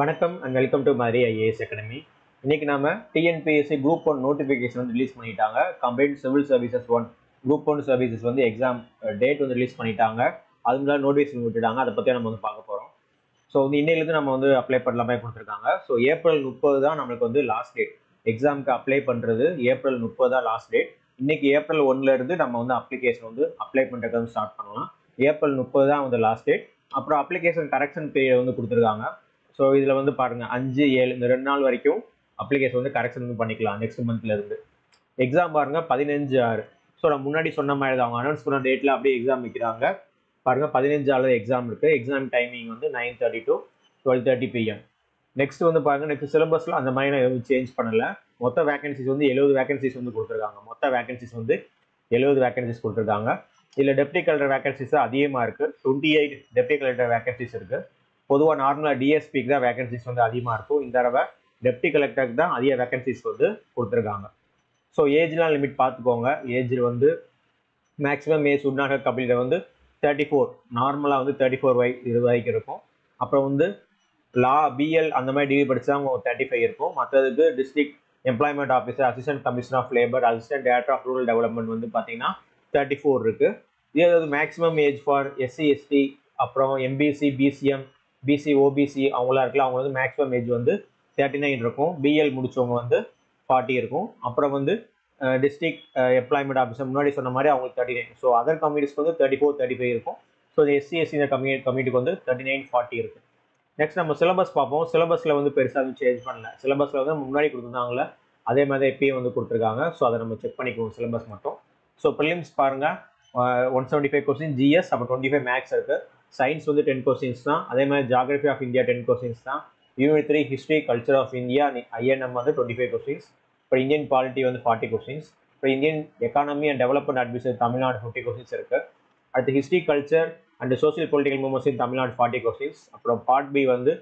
வணக்கம் and welcome to மாதிரி IAS academy. இன்னைக்கு நாம டிஎன்பிஎஸ்சி குரூப் 1 நோட்டிஃபிகேஷன் வந்து ரிலீஸ் பண்ணிட்டாங்க. Combined civil services 1 group 1 services வந்து எக்ஸாம் டேட் வந்து ரிலீஸ் பண்ணிட்டாங்க. அது முன்னாடி நோட்டிஃபிகேஷன் விட்டுட்டாங்க. அதை பற்றி நம்ம வந்து பார்க்க போகிறோம். ஸோ வந்து இன்னையிலேருந்து நம்ம வந்து அப்ளை பண்ணலாமே கொடுத்துருக்காங்க. ஸோ ஏப்ரல் 30 தான் நம்மளுக்கு வந்து லாஸ்ட் டேட். எக்ஸாமுக்கு அப்ளை பண்ணுறது ஏப்ரல் 30 தான் லாஸ்ட் டேட். இன்னைக்கு ஏப்ரல் 1ல இருந்து நம்ம வந்து அப்ளிகேஷன் வந்து அப்ளை பண்ணுறதுக்கு வந்து ஸ்டார்ட் பண்ணலாம். ஏப்ரல் 30 தான் வந்து லாஸ்ட் டேட். அப்புறம் அப்ளிகேஷன் கரெக்ஷன் பீரியட் வந்து கொடுத்துருக்காங்க. ஸோ இதில் வந்து பாருங்க 5, 7 இந்த 2 நாள் வரைக்கும் அப்ளிகேஷன் வந்து கரெக்ஷன் வந்து பண்ணிக்கலாம். நெக்ஸ்ட் மந்த்ல இருந்து எக்ஸாம் பாருங்க 15, 6. ஸோ நான் முன்னாடி சொன்ன மாதிரி தான் அவங்க அனௌன்ஸ் பண்ண டேட்ல அப்படியே எக்ஸாம் வைக்கிறாங்க. பாருங்க 15 6 எக்ஸாம் இருக்கு. எக்ஸாம் டைமிங் வந்து 9:30 to 12:30 PM. நெக்ஸ்ட் வந்து பாருங்க நெக்ஸ்ட் சிலபஸ்ல அந்த மாதிரி நான் எதுவும் சேஞ்ச் பண்ணல. மொத்த வேகன்சிஸ் வந்து 70 வேகன்சிஸ் வந்து கொடுத்துருக்காங்க. மொத்த வேகன்சிஸ் வந்து 70 வேகன்சிஸ் கொடுத்துருக்காங்க. இதில் டெப்டி கலெக்டர் வேகன்சிஸ் அதிகமாக இருக்கு. 28 டெப்டி கலெக்டர் வேகன்சிஸ் இருக்கு. பொதுவாக நார்மலாக டிஎஸ்பிக்கு தான் வேகன்சிஸ் வந்து அதிகமாக இருக்கும். இந்த தடவை டெப்டி கலெக்டருக்கு தான் அதிக வேகன்சிஸ் வந்து கொடுத்துருக்காங்க. ஸோ ஏஜ்லாம் லிமிட் பார்த்துக்கோங்க. ஏஜில் வந்து மேக்ஸிமம் ஏஜ் உட்நாக கம்பெனியில் வந்து 34, நார்மலாக வந்து 34 இது வரைக்கும் இருக்கும். அப்புறம் வந்து லா பிஎல் அந்த மாதிரி டிகிரி படித்தா அவங்க 35 இருக்கும். மற்றதுக்கு district employment officer, assistant commissioner of labour, assistant director of rural development வந்து பார்த்தீங்கன்னா 34 இருக்குது. இது maximum age for SC ST அப்புறம் எம்பிசி பிசிஎம் பிசி ஓபிசி அவங்களாம் இருக்கலாம். அவங்க வந்து மேக்ஸிமம் ஏஜ் வந்து 39 இருக்கும். பிஎல் முடிச்சவங்க வந்து 40 இருக்கும். அப்புறம் வந்து டிஸ்ட்ரிக்ட் எம்ப்ளாய்மெண்ட் ஆஃபீஸர் முன்னாடி சொன்ன மாதிரி அவங்களுக்கு 39. ஸோ அதர் கம்யூனிட்டிஸ்க்கு வந்து 34, 35 இருக்கும். ஸோ எஸ்சி எஸ்சி கம்யூனிட்டிக்கு வந்து 39, 40 இருக்கு. நெக்ஸ்ட் நம்ம சிலபஸ் பார்ப்போம். சிலபஸ்ல வந்து பெருசாக வந்து சேஞ்ச் பண்ணல. சிலபஸ்ல வந்து முன்னாடி கொடுத்துருந்தாங்களே அதே மாதிரி எப்பயும் வந்து கொடுத்துருக்காங்க. ஸோ அதை நம்ம செக் பண்ணிக்குவோம் சிலபஸ் மட்டும். ஸோ ப்ரிலிம்ஸ் பாருங்க 175 கொஸ்டின் ஜிஎஸ், அப்புறம் 25 மேக்ஸ் இருக்கு. சயின்ஸ் வந்து 10 கொஸ்டின்ஸ் தான். அதே மாதிரி ஜியாகிரபி ஆஃப் இந்தியா 10 கொஸ்டின்ஸ் தான். Unit 3 history culture of India INM வந்து 25 கொஸ்டின்ஸ். அப்புறம் இந்தியன் பாலிட்டி வந்து 40 கொஸ்டின்ஸ். அப்புறம் Indian economy and development administration Tamil Nadu 50 questions இருக்கு. அடுத்து history culture and social political movements in Tamil Nadu 40 questions. அப்புறம் பார்ட் பி வந்து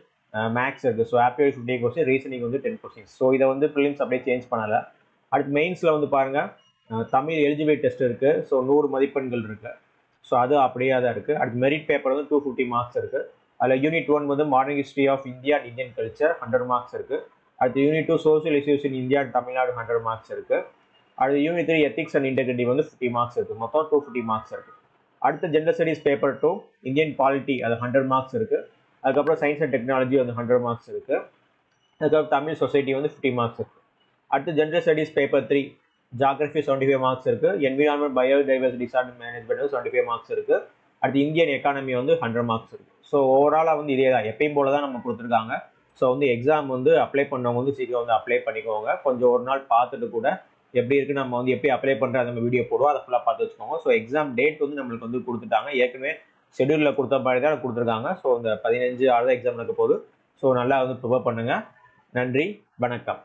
மேக்ஸ் இருக்கு. ஸோ ஆப்டிடியூட் 50 கொஸ்டின், ரீசனிங் வந்து 10 கொஸ்டின்ஸ். ஸோ இதை வந்து ப்ரிலிம்ஸ் அப்படியே சேஞ்ச் பண்ணல. அடுத்து மெயின்ஸ்ல வந்து பாருங்க தமிழ் எலிஜிபிலிட்டி டெஸ்ட் இருக்கு. ஸோ 100 மதிப்பெண்கள் இருக்கு. ஸோ அது அப்படியே தான் இருக்கு. அடுத்து மெரிட் பேப்பர் வந்து 250 மார்க்ஸ் இருக்கு. அதில் யூனிட் 1 வந்து modern history of India and Indian culture 100 marks இருக்கு. அடுத்து unit 2 social issues in India and Tamil Nadu 100 marks இருக்கு. அடுத்து யூனிட் 3 எத்திக்ஸ் அண்ட் இன்டெகிரிட்டி வந்து 50 மார்க்ஸ் இருக்கு. மொத்தம் 250 மார்க்ஸ் இருக்கு. அடுத்து gender studies paper 2 Indian polity அது 100 மார்க்ஸ் இருக்கு. அதுக்கப்புறம் சயின்ஸ் அண்ட் டெக்னாலஜி வந்து 100 மார்க்ஸ் இருக்கு. அதுக்கப்புறம் தமிழ் சொசைட்டி வந்து 50 மார்க்ஸ் இருக்கு. அடுத்து gender studies paper 3 geography 75 marks இருக்கு. Environment biodiversity disaster management 75 marks இருக்கு. அடுத்து இந்தியன் எக்கானமி வந்து 100 மார்க்ஸ் இருக்கு. ஸோ ஓவராலாக வந்து இதே தான் எப்பயும் போல தான் நம்ம கொடுத்துருக்காங்க. ஸோ வந்து எக்ஸாம் வந்து அப்ளை பண்ணவங்க வந்து சீக்கிரம் வந்து அப்ளை பண்ணிக்கோங்க. கொஞ்சம் ஒரு நாள் பார்த்துட்டு கூட எப்படி இருக்கு நம்ம வந்து எப்படி அப்ளை பண்ணுற அந்த வீடியோ போடுவோம், அதை ஃபுல்லாக பார்த்து வச்சுக்கோங்க. ஸோ எக்ஸாம் டேட் வந்து நம்மளுக்கு வந்து கொடுத்துட்டாங்க. ஏற்கனவே ஷெடியூலில் கொடுத்த மாதிரி தான் கொடுத்துருக்காங்க. ஸோ இந்த 15 6 எக்ஸாம் இருக்க போகுது. ஸோ நல்லா வந்து ப்ரிப்பேர் பண்ணுங்க. நன்றி, வணக்கம்.